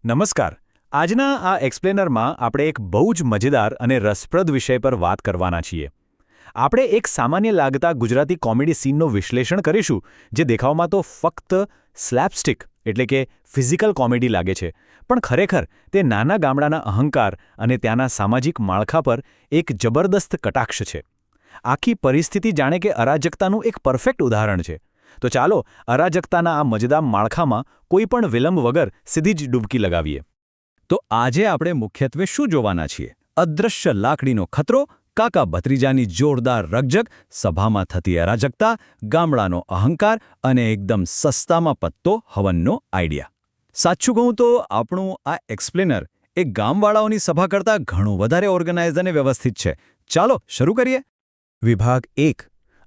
નમસ્કાર. આજના આ એક્સપ્લેનરમાં આપણે એક બહુ જ મજેદાર અને રસપ્રદ વિષય પર વાત કરવાના છીએ. આપણે એક સામાન્ય લાગતા ગુજરાતી કોમેડી સીનનું વિશ્લેષણ કરીશું જે દેખાવમાં તો ફક્ત સ્લેપસ્ટિક એટલે કે ફિઝિકલ કોમેડી લાગે છે, પણ ખરેખર તે નાના ગામડાના અહંકાર અને ત્યાંના સામાજિક માળખા પર એક જબરદસ્ત કટાક્ષ છે. આખી પરિસ્થિતિ જાણે કે અરાજકતાનું એક પરફેક્ટ ઉદાહરણ છે. તો ચાલો અરાજકતાના આ મજેદાર માળખામાં કોઈ પણ વિલંબ વગર સીધી જ ડૂબકી લગાવીએ. તો આજે આપણે મુખ્યત્વે શું જોવાના છીએ? અદૃશ્ય લાકડીનો ખતરો, કાકા ભત્રીજાની જોરદાર રકઝક, સભામાં થતી અરાજકતા, ગામડાનો અહંકાર અને એકદમ સસ્તામાં પત્તો હવનનો આઈડિયા. સાચું કહું તો આપણું આ એક્સપ્લેનર એ ગામવાળાઓની સભા કરતાં ઘણું વધારે ઓર્ગેનાઇઝ અને વ્યવસ્થિત છે. ચાલો શરૂ કરીએ. વિભાગ 1.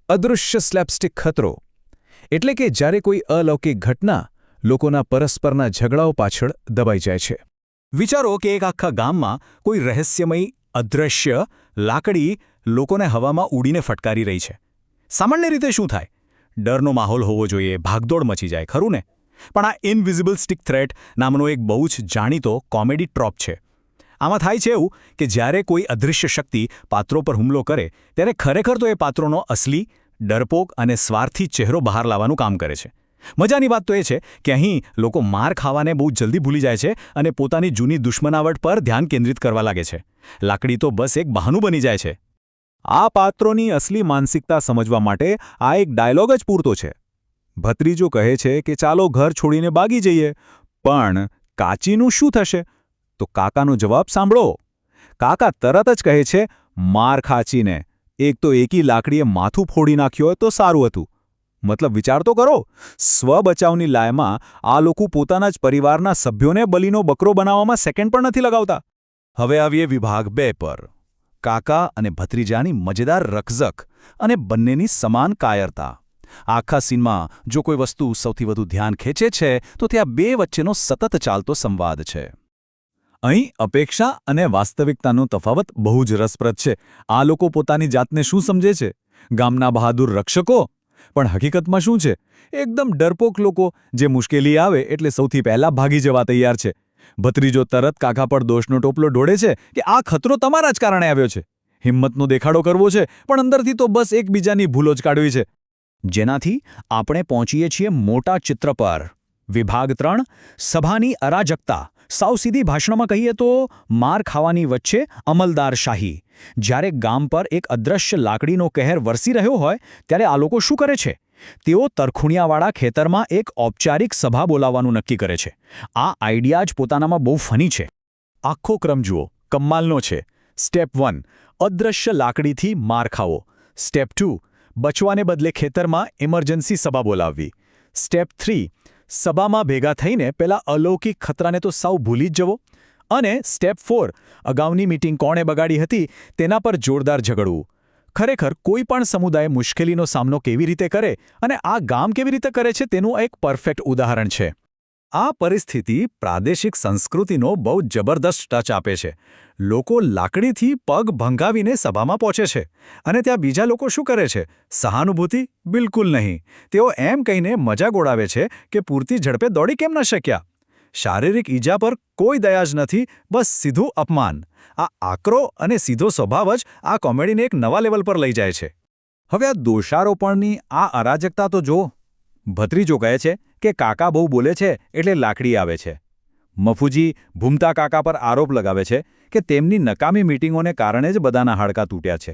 અદૃશ્ય સ્લેપસ્ટિક ખતરો. એટલે કે જ્યારે કોઈ અલૌકિક ઘટના લોકોના પરસ્પરના ઝઘડાઓ પાછળ દબાઈ જાય છે. વિચારો કે એક આખા ગામમાં કોઈ રહસ્યમય અદૃશ્ય લાકડી લોકોને હવામાં ઉડીને ફટકારી રહી છે. સામાન્ય રીતે શું થાય? ડરનો માહોલ હોવો જોઈએ, ભાગદોડ મચી જાય, ખરું ને? પણ આ ઇનવિઝિબલ સ્ટિક થ્રેટ નામનો એક બહુ જ જાણીતો કોમેડી ટ્રોપ છે. આમાં થાય છે એવું કે જ્યારે કોઈ અદૃશ્ય શક્તિ પાત્રો પર હુમલો કરે ત્યારે ખરેખર તો એ પાત્રોનો અસલી ડરપોક અને સ્વાર્થી ચહેરો બહાર લાવવાનું કામ કરે છે. મજાની વાત તો એ છે કે અહીં લોકો માર ખાવાને બહુ જલ્દી ભૂલી જાય છે અને પોતાની જૂની દુશ્મનાવટ પર ધ્યાન કેન્દ્રિત કરવા લાગે છે. લાકડી તો બસ એક બહાનું બની જાય છે. આ પાત્રોની અસલી માનસિકતા સમજવા માટે આ એક ડાયલોગ જ પૂરતો છે. ભત્રીજો કહે છે કે ચાલો ઘર છોડીને ભાગી જઈએ, પણ કાચીનું શું થશે? તો કાકાનો જવાબ સાંભળો. કાકા તરત જ કહે છે, માર ખાચીને. એક તો એકી લાકડીએ માથું ફોડી નાખ્યું હોય તો સારું હતું. મતલબ વિચાર તો કરો, સ્વબચાવની લાયમાં આ લોકો પોતાના જ પરિવારના સભ્યોને બલીનો બકરો બનાવવામાં સેકન્ડ પણ નથી લગાવતા. હવે આવીએ વિભાગ 2 પર. કાકા અને ભત્રીજાની મજેદાર રકઝક અને બંનેની સમાન કાયરતા. આખા સીનમાં જો કોઈ વસ્તુ સૌથી વધુ ધ્યાન ખેંચે છે તો તે આ બે વચ્ચેનો સતત ચાલતો સંવાદ છે. અહીં અપેક્ષા અને વાસ્તવિકતાનો તફાવત બહુ જ રસપ્રદ છે. આ લોકો પોતાની જાતને શું સમજે છે? ગામના બહાદુર રક્ષકો. પણ હકીકતમાં શું છે? એકદમ ડરપોક લોકો જે મુશ્કેલી આવે એટલે સૌથી પહેલા ભાગી જવા તૈયાર છે. ભત્રીજો તરત કાકા પર દોષનો ટોપલો ઢોળે છે કે આ ખતરો તમારા જ કારણે આવ્યો છે. હિંમતનો દેખાડો કરવો છે, પણ અંદરથી તો બસ એકબીજાની ભૂલો જ કાઢવી છે. જેનાથી આપણે પહોંચીએ છીએ મોટા ચિત્ર પર. વિભાગ 3. સભાની અરાજકતા. સાવ સીધી ભાષણમાં કહીએ તો માર ખાવાની વચ્ચે અમલદારશાહી. જ્યારે ગામ પર એક અદૃશ્ય લાકડીનો કહેર વરસી રહ્યો હોય ત્યારે આ લોકો શું કરે છે? તેઓ તરખુણિયાવાળા ખેતરમાં એક ઔપચારિક સભા બોલાવવાનું નક્કી કરે છે. આ આઈડિયા જ પોતાનામાં બહુ ફની છે. આખો ક્રમ જુઓ, કમાલનો છે. સ્ટેપ 1. અદૃશ્ય લાકડીથી માર ખાવો. સ્ટેપ 2. બચવાને બદલે ખેતરમાં ઇમરજન્સી સભા બોલાવવી. સ્ટેપ 3. સભામાં ભેગા થઈને પેલા અલૌકિક ખતરાને તો સાવ ભૂલી જ જવો. અને સ્ટેપ 4. અગાઉની મીટિંગ કોણે બગાડી હતી તેના પર જોરદાર ઝઘડવું. ખરેખર કોઈ પણ સમુદાય મુશ્કેલીનો સામનો કેવી રીતે કરે અને આ ગામ કેવી રીતે કરે છે તેનું એક પરફેક્ટ ઉદાહરણ છે. આ પરિસ્થિતિ પ્રાદેશિક સંસ્કૃતિનો બહુ જબરદસ્ત ટચ આપે છે. લોકો લાકડીથી પગ ભંગાવીને સભામાં પહોંચે છે અને ત્યાં બીજા લોકો શું કરે છે? સહાનુભૂતિ? બિલકુલ નહીં. તેઓ એમ કહીને મજાક ઉડાવે છે કે પૂરતી ઝડપે દોડી કેમ ન શક્યા. શારીરિક ઈજા પર કોઈ દયા જ નથી, બસ સીધું અપમાન. આ આકરો અને સીધો સ્વભાવ જ આ કોમેડીને એક નવા લેવલ પર લઈ જાય છે. હવે આ દોષારોપણની આ અરાજકતા તો જુઓ. ભત્રીજો કહે છે કે કાકા બહુ બોલે છે એટલે લાકડી આવે છે. મફુજી ભૂમતા કાકા પર આરોપ લગાવે છે કે તેમની નકામી મીટિંગોને કારણે જ બધાના હાડકાં તૂટ્યા છે.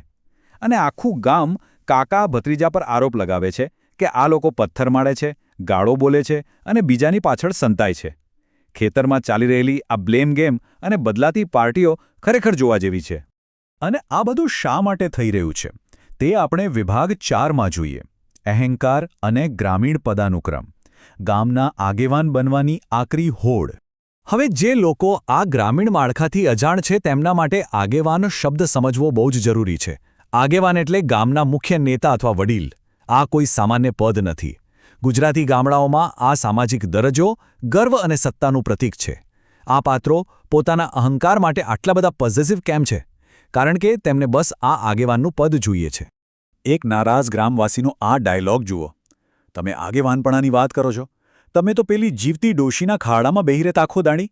અને આખું ગામ કાકા ભત્રીજા પર આરોપ લગાવે છે કે આ લોકો પથ્થર મારે છે, ગાળો બોલે છે અને બીજાની પાછળ સંતાય છે. ખેતરમાં ચાલી રહેલી આ બ્લેમ ગેમ અને બદલાતી પાર્ટીઓ ખરેખર જોવા જેવી છે. અને આ બધું શા માટે થઈ રહ્યું છે તે આપણે વિભાગ 4માં જોઈએ. અહંકાર અને ગ્રામીણ પદાનુક્રમ. ગામના આગેવાન બનવાની આકરી હોડ. હવે જે લોકો આ ગ્રામીણ માળખાથી અજાણ છે તેમના માટે આગેવાન શબ્દ સમજવો બહુ જ જરૂરી છે. આગેવાન એટલે ગામના મુખ્ય નેતા અથવા વડીલ. આ કોઈ સામાન્ય પદ નથી. ગુજરાતી ગામડાઓમાં આ સામાજિક દરજ્જો, ગર્વ અને સત્તાનું પ્રતીક છે. આ પાત્રો પોતાના અહંકાર માટે આટલા બધા પોઝેસિવ કેમ છે? કારણ કે તેમને બસ આ આગેવાનનું પદ જોઈએ છે. એક નારાજ ગ્રામવાસીનો આ ડાયલોગ જુઓ. તમે આગેવાનપણાની વાત કરો છો? તમે તો પેલી જીવતી ડોશીના ખાડામાં બેહી રહેતા આખો દાણી.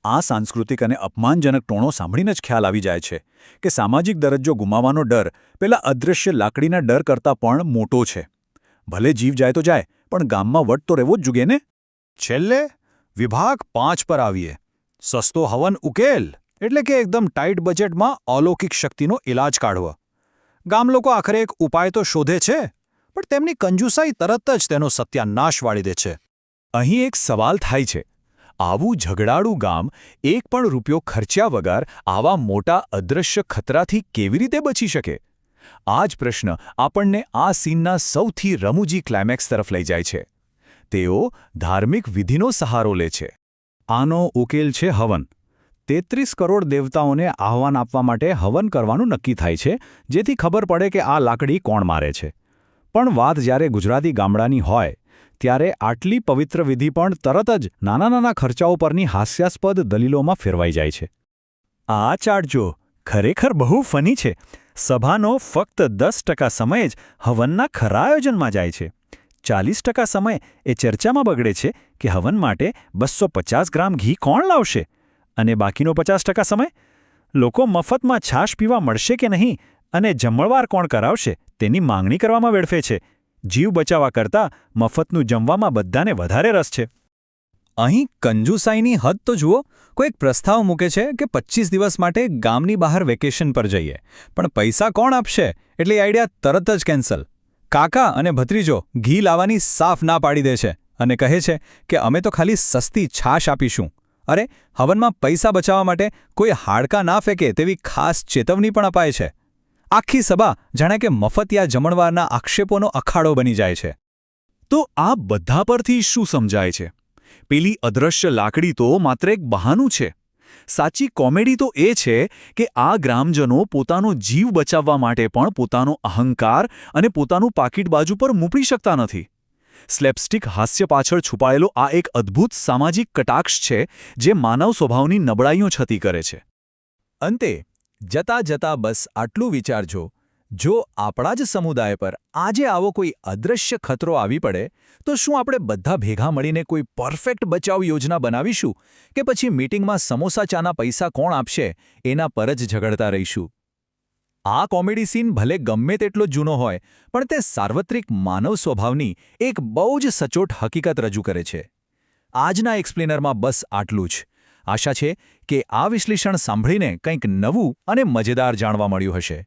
આ સાંસ્કૃતિક અને અપમાનજનક ટોણો સાંભળીને જ ખ્યાલ આવી જાય છે કે સામાજિક દરજ્જો ગુમાવવાનો ડર પેલા અદૃશ્ય લાકડીના ડર કરતાં પણ મોટો છે. ભલે જીવ જાય તો જાય, પણ ગામમાં વટ તો રહેવો જ જુગે ને. છેલ્લે વિભાગ 5 પર આવીએ. સસ્તો હવન ઉકેલ એટલે કે એકદમ ટાઈટ બજેટમાં અલૌકિક શક્તિનો ઇલાજ કાઢવો. ગામ લોકો આખરે એક ઉપાય તો શોધે છે, પણ તેમની કંજુસાઈ તરત જ તેનો સત્યાનાશ વાળી દે છે. અહીં એક સવાલ થાય છે, આવું ઝઘડાળું ગામ એક પણ રૂપિયો ખર્ચ્યા વગર આવા મોટા અદૃશ્ય ખતરાથી કેવી રીતે બચી શકે? આ જ પ્રશ્ન આપણને આ સીનના સૌથી રમૂજી ક્લાઇમેક્સ તરફ લઈ જાય છે. તેઓ ધાર્મિક વિધિનો સહારો લે છે. આનો ઉકેલ છે હવન. 33 કરોડ દેવતાઓને આહવાન આપવા માટે હવન કરવાનું નક્કી થાય છે, જેથી ખબર પડે કે આ લાકડી કોણ મારે છે. પણ વાત જ્યારે ગુજરાતી ગામડાની હોય ત્યારે આટલી પવિત્ર વિધિ પણ તરત જ નાના નાના ખર્ચાઓ પરની હાસ્યાસ્પદ દલીલોમાં ફેરવાઈ જાય છે. આ ચાર્ટ જો ખરેખર બહુ ફની છે. સભાનો ફક્ત 10% સમય જ હવનના ખરા આયોજનમાં જાય છે. 40% સમય એ ચર્ચામાં બગડે છે કે હવન માટે 250 ગ્રામ ઘી કોણ લાવશે, અને બાકીનો 50% સમય લોકો મફતમાં છાશ પીવા મળશે કે નહીં અને જમણવાર કોણ કરાવશે તેની માંગણી કરવામાં વેડફે છે. જીવ બચાવવા કરતાં મફતનું જમવામાં બધાને વધારે રસ છે. અહીં કંજુસાઈની હદ તો જુઓ. કોઈ એક પ્રસ્તાવ મૂકે છે કે 25 દિવસ માટે ગામની બહાર વેકેશન પર જઈએ, પણ પૈસા કોણ આપશે એટલે આઈડિયા તરત જ કેન્સલ. કાકા અને ભત્રીજો ઘી લાવવાની સાફ ના પાડી દે છે અને કહે છે કે અમે તો ખાલી સસ્તી છાશ આપીશું. અરે, હવનમાં પૈસા બચાવવા માટે કોઈ હાડકાં ના ફેંકે તેવી ખાસ ચેતવણી પણ અપાય છે. આખી સભા જાણે કે મફતિયા જમણવારના આક્ષેપોનો અખાડો બની જાય છે. તો આ બધા પરથી શું સમજાય છે? પેલી અદૃશ્ય લાકડી તો માત્ર એક બહાનું છે. સાચી કોમેડી તો એ છે કે આ ગ્રામજનો પોતાનો જીવ બચાવવા માટે પણ પોતાનો અહંકાર અને પોતાનું પાકીટ બાજુ પર મૂકી શકતા નથી. સ્લેપસ્ટિક હાસ્ય પાછળ છુપાયેલો આ એક અદ્ભુત સામાજિક કટાક્ષ છે જે માનવ સ્વભાવની નબળાઈઓ છતી કરે છે. અંતે જતા જતા બસ આટલું વિચારજો, જો આપણા જ સમુદાય પર આજે આવો કોઈ અદૃશ્ય ખતરો આવી પડે તો શું આપણે બધા ભેગા મળીને કોઈ પરફેક્ટ બચાવ યોજના બનાવીશું કે પછી મીટિંગમાં સમોસા ચાના પૈસા કોણ આપશે એના પર જ ઝઘડતા રહીશું? આ કોમેડી સીન ભલે ગમે તેટલો જૂનો હોય, પણ તે સાર્વત્રિક માનવ સ્વભાવની એક બહુ જ સચોટ હકીકત રજૂ કરે છે. આજના એક્સપ્લેનરમાં બસ આટલું જ. આશા છે કે આ વિશ્લેષણ સાંભળીને કંઈક નવું અને મજેદાર જાણવા મળ્યું હશે.